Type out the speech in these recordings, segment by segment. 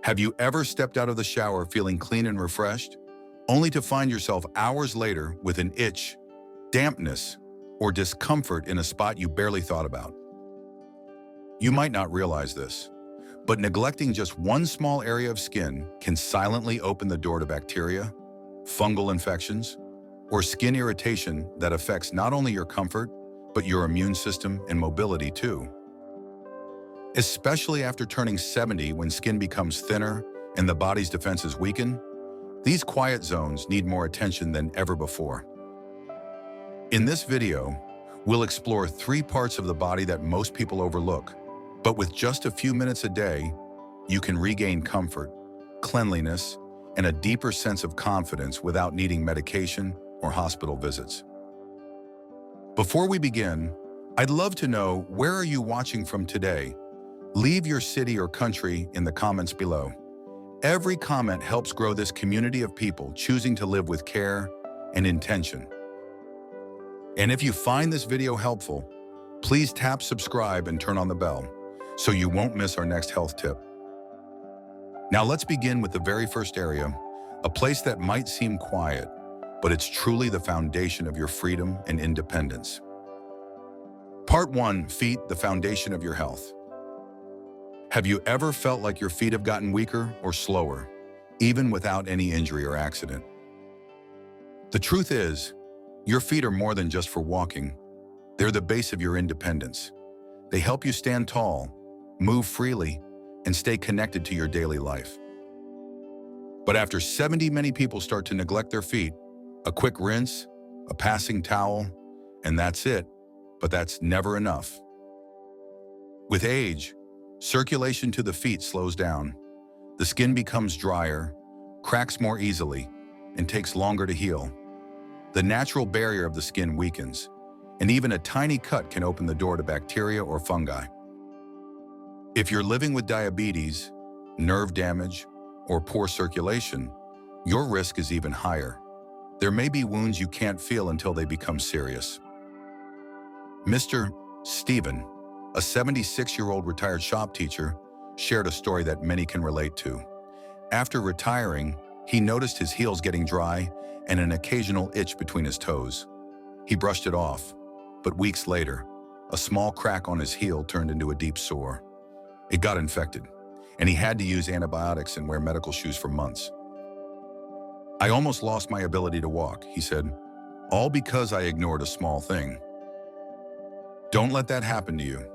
Have you ever stepped out of the shower feeling clean and refreshed, only to find yourself hours later with an itch, dampness, or discomfort in a spot you barely thought about? You might not realize this, but neglecting just one small area of skin can silently open the door to bacteria, fungal infections, or skin irritation that affects not only your comfort, but your immune system and mobility too. Especially after turning 70, when skin becomes thinner and the body's defenses weaken, these quiet zones need more attention than ever before. In this video, we'll explore 3 parts of the body that most people overlook, but with just a few minutes a day, you can regain comfort, cleanliness, and a deeper sense of confidence without needing medication or hospital visits. Before we begin, I'd love to know, where are you watching from today? Leave your city or country in the comments below. Every comment helps grow this community of people choosing to live with care and intention. And if you find this video helpful, please tap subscribe and turn on the bell so you won't miss our next health tip. Now let's begin with the very first area, a place that might seem quiet, but it's truly the foundation of your freedom and independence. Part 1, feet, the foundation of your health. Have you ever felt like your feet have gotten weaker or slower, even without any injury or accident? The truth is, your feet are more than just for walking. They're the base of your independence. They help you stand tall, move freely, and stay connected to your daily life. But after 70, many people start to neglect their feet. A quick rinse, a passing towel, and that's it. But that's never enough. With age, circulation to the feet slows down. The skin becomes drier, cracks more easily, and takes longer to heal. The natural barrier of the skin weakens, and even a tiny cut can open the door to bacteria or fungi. If you're living with diabetes, nerve damage, or poor circulation, your risk is even higher. There may be wounds you can't feel until they become serious. Mr. Stephen, a 76-year-old retired shop teacher, shared a story that many can relate to. After retiring, he noticed his heels getting dry and an occasional itch between his toes. He brushed it off, but weeks later, a small crack on his heel turned into a deep sore. It got infected, and he had to use antibiotics and wear medical shoes for months. "I almost lost my ability to walk," he said, "all because I ignored a small thing." Don't let that happen to you.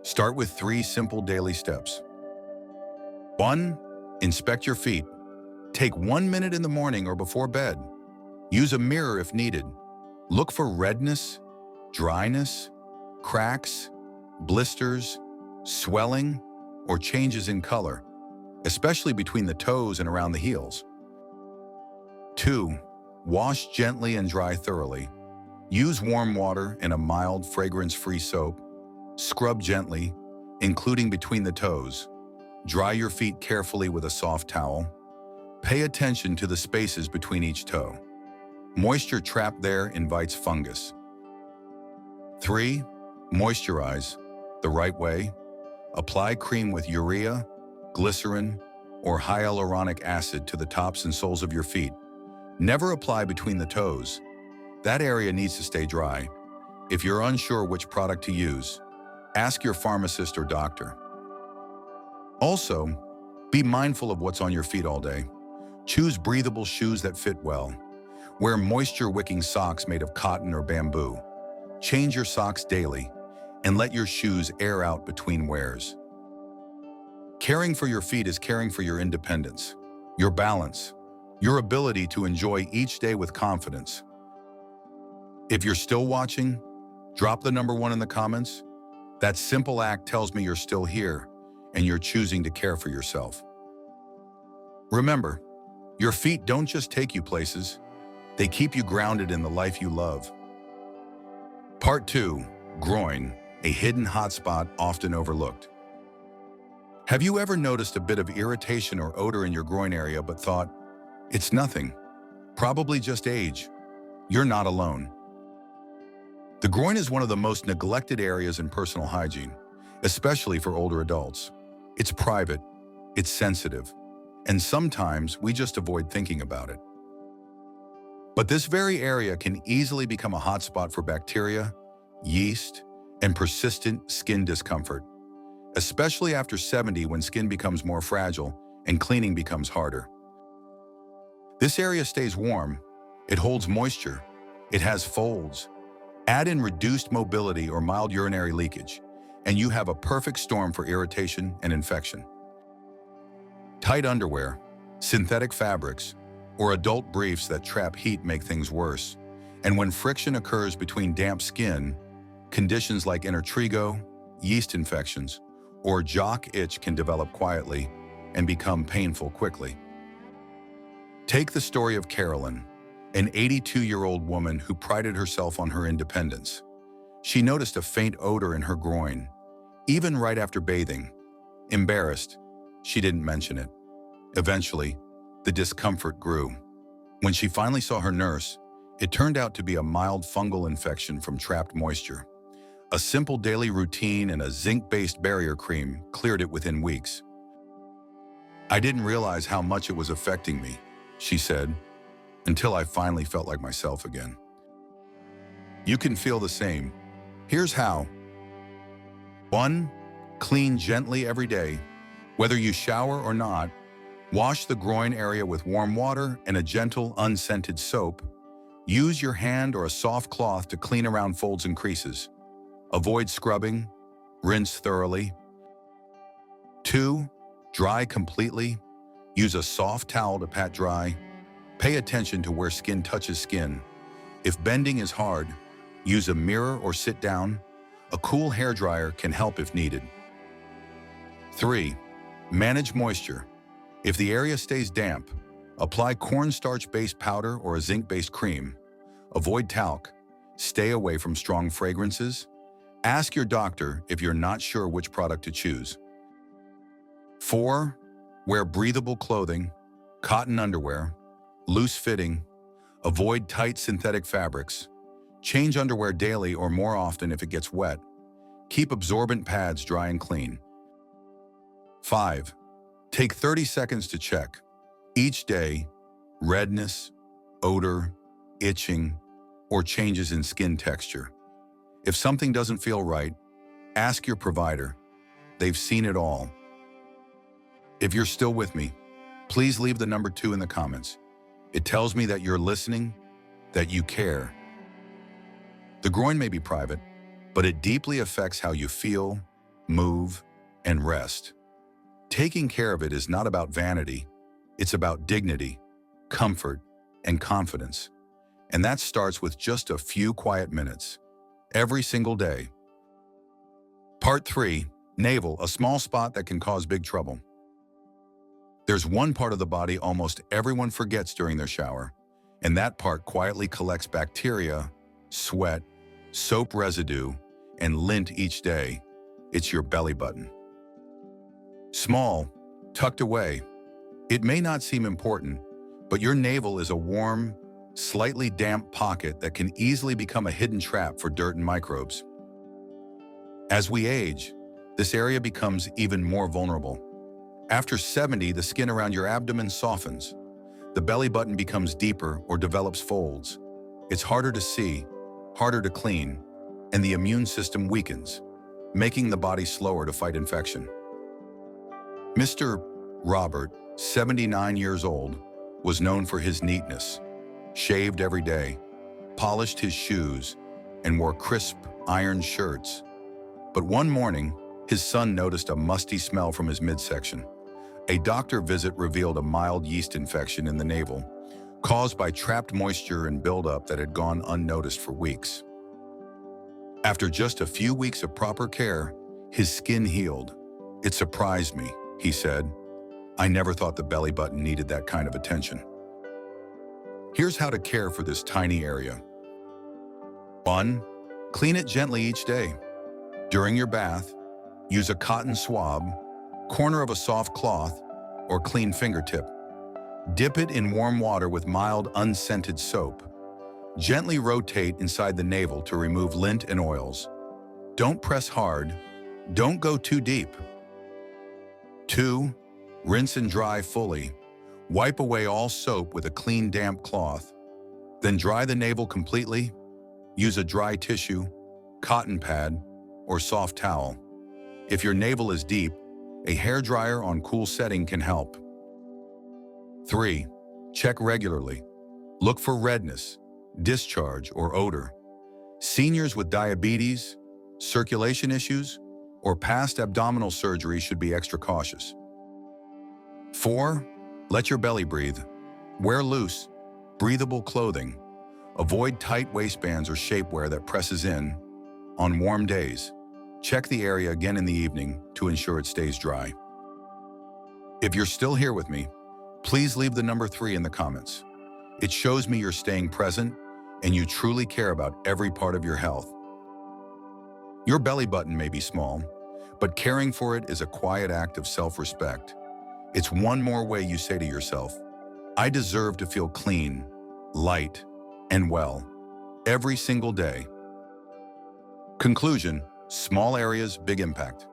Start with 3 simple daily steps. 1. Inspect your feet. Take 1 minute in the morning or before bed. Use a mirror if needed. Look for redness, dryness, cracks, blisters, swelling, or changes in color, especially between the toes and around the heels. 2. Wash gently and dry thoroughly. Use warm water and a mild, fragrance-free soap. Scrub gently, including between the toes. Dry your feet carefully with a soft towel. Pay attention to the spaces between each toe. Moisture trapped there invites fungus. 3. Moisturize the right way. Apply cream with urea, glycerin, or hyaluronic acid to the tops and soles of your feet. Never apply between the toes. That area needs to stay dry. If you're unsure which product to use, ask your pharmacist or doctor. Also, be mindful of what's on your feet all day. Choose breathable shoes that fit well. Wear moisture-wicking socks made of cotton or bamboo. Change your socks daily, and let your shoes air out between wears. Caring for your feet is caring for your independence, your balance, your ability to enjoy each day with confidence. If you're still watching, drop the number 1 in the comments. That simple act tells me you're still here and you're choosing to care for yourself. Remember, your feet don't just take you places, they keep you grounded in the life you love. Part 2, groin, a hidden hotspot often overlooked. Have you ever noticed a bit of irritation or odor in your groin area but thought, it's nothing, probably just age? You're not alone. The groin is one of the most neglected areas in personal hygiene, especially for older adults. It's private, it's sensitive, and sometimes we just avoid thinking about it. But this very area can easily become a hotspot for bacteria, yeast, and persistent skin discomfort, especially after 70 when skin becomes more fragile and cleaning becomes harder. This area stays warm, it holds moisture, it has folds. Add in reduced mobility or mild urinary leakage, and you have a perfect storm for irritation and infection. Tight underwear, synthetic fabrics, or adult briefs that trap heat make things worse. And when friction occurs between damp skin, conditions like intertrigo, yeast infections, or jock itch can develop quietly and become painful quickly. Take the story of Carolyn, an 82-year-old woman who prided herself on her independence. She noticed a faint odor in her groin, even right after bathing. Embarrassed, she didn't mention it. Eventually, the discomfort grew. When she finally saw her nurse, it turned out to be a mild fungal infection from trapped moisture. A simple daily routine and a zinc-based barrier cream cleared it within weeks. "I didn't realize how much it was affecting me," she said, "until I finally felt like myself again." You can feel the same. Here's how. 1. Clean gently every day. Whether you shower or not, wash the groin area with warm water and a gentle, unscented soap. Use your hand or a soft cloth to clean around folds and creases. Avoid scrubbing. Rinse thoroughly. 2. Dry completely. Use a soft towel to pat dry. Pay attention to where skin touches skin. If bending is hard, use a mirror or sit down. A cool hairdryer can help if needed. 3. Manage moisture. If the area stays damp, apply cornstarch-based powder or a zinc-based cream. Avoid talc. Stay away from strong fragrances. Ask your doctor if you're not sure which product to choose. 4. Wear breathable clothing, cotton underwear, loose fitting. Avoid tight synthetic fabrics. Change underwear daily or more often if it gets wet. Keep absorbent pads dry and clean. 5. Take 30 seconds to check. Each day, redness, odor, itching, or changes in skin texture. If something doesn't feel right, ask your provider. They've seen it all. If you're still with me, please leave the number 2 in the comments. It tells me that you're listening, that you care. The groin may be private, but it deeply affects how you feel, move, and rest. Taking care of it is not about vanity, it's about dignity, comfort, and confidence. And that starts with just a few quiet minutes, every single day. Part 3, navel, a small spot that can cause big trouble. There's one part of the body almost everyone forgets during their shower, and that part quietly collects bacteria, sweat, soap residue, and lint each day. It's your belly button. Small, tucked away. It may not seem important, but your navel is a warm, slightly damp pocket that can easily become a hidden trap for dirt and microbes. As we age, this area becomes even more vulnerable. After 70, the skin around your abdomen softens. The belly button becomes deeper or develops folds. It's harder to see, harder to clean, and the immune system weakens, making the body slower to fight infection. Mr. Robert, 79 years old, was known for his neatness, shaved every day, polished his shoes, and wore crisp, ironed shirts. But one morning, his son noticed a musty smell from his midsection. A doctor visit revealed a mild yeast infection in the navel, caused by trapped moisture and buildup that had gone unnoticed for weeks. After just a few weeks of proper care, his skin healed. "It surprised me," he said. "I never thought the belly button needed that kind of attention." Here's how to care for this tiny area. 1. Clean it gently each day. During your bath, use a cotton swab, corner of a soft cloth, or clean fingertip. Dip it in warm water with mild, unscented soap. Gently rotate inside the navel to remove lint and oils. Don't press hard. Don't go too deep. 2. Rinse and dry fully. Wipe away all soap with a clean, damp cloth. Then dry the navel completely. Use a dry tissue, cotton pad, or soft towel. If your navel is deep, a hairdryer on cool setting can help. 3. Check regularly. Look for redness, discharge, or odor. Seniors with diabetes, circulation issues, or past abdominal surgery should be extra cautious. 4. Let your belly breathe. Wear loose, breathable clothing. Avoid tight waistbands or shapewear that presses in. On warm days, check the area again in the evening to ensure it stays dry. If you're still here with me, please leave the number 3 in the comments. It shows me you're staying present and you truly care about every part of your health. Your belly button may be small, but caring for it is a quiet act of self-respect. It's one more way you say to yourself, I deserve to feel clean, light, and well, every single day. Conclusion: small areas, big impact.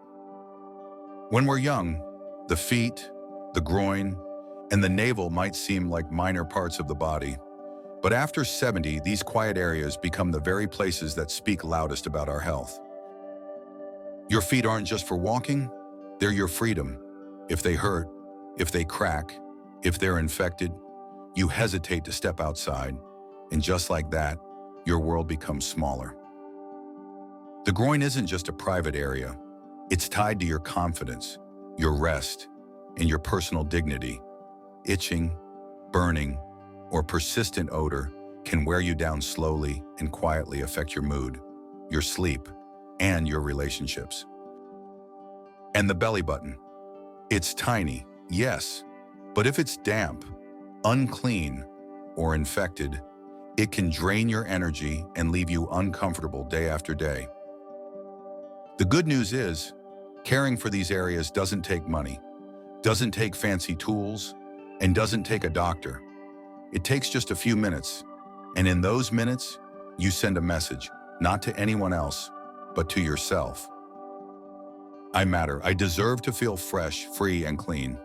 When we're young, the feet, the groin, and the navel might seem like minor parts of the body. But after 70, these quiet areas become the very places that speak loudest about our health. Your feet aren't just for walking, they're your freedom. If they hurt, if they crack, if they're infected, you hesitate to step outside, and just like that, your world becomes smaller. The groin isn't just a private area. It's tied to your confidence, your rest, and your personal dignity. Itching, burning, or persistent odor can wear you down slowly and quietly affect your mood, your sleep, and your relationships. And the belly button. It's tiny, yes, but if it's damp, unclean, or infected, it can drain your energy and leave you uncomfortable day after day. The good news is, caring for these areas doesn't take money, doesn't take fancy tools, and doesn't take a doctor. It takes just a few minutes, and in those minutes, you send a message, not to anyone else, but to yourself. I matter. I deserve to feel fresh, free, and clean.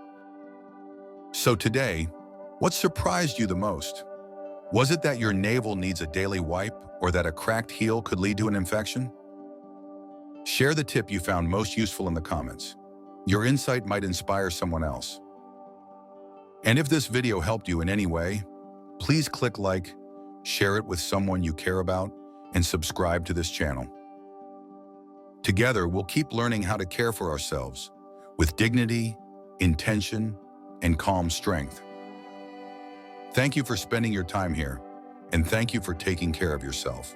So today, what surprised you the most? Was it that your navel needs a daily wipe, or that a cracked heel could lead to an infection? Share the tip you found most useful in the comments. Your insight might inspire someone else. And if this video helped you in any way, please click like, share it with someone you care about, and subscribe to this channel. Together, we'll keep learning how to care for ourselves with dignity, intention, and calm strength. Thank you for spending your time here, and thank you for taking care of yourself.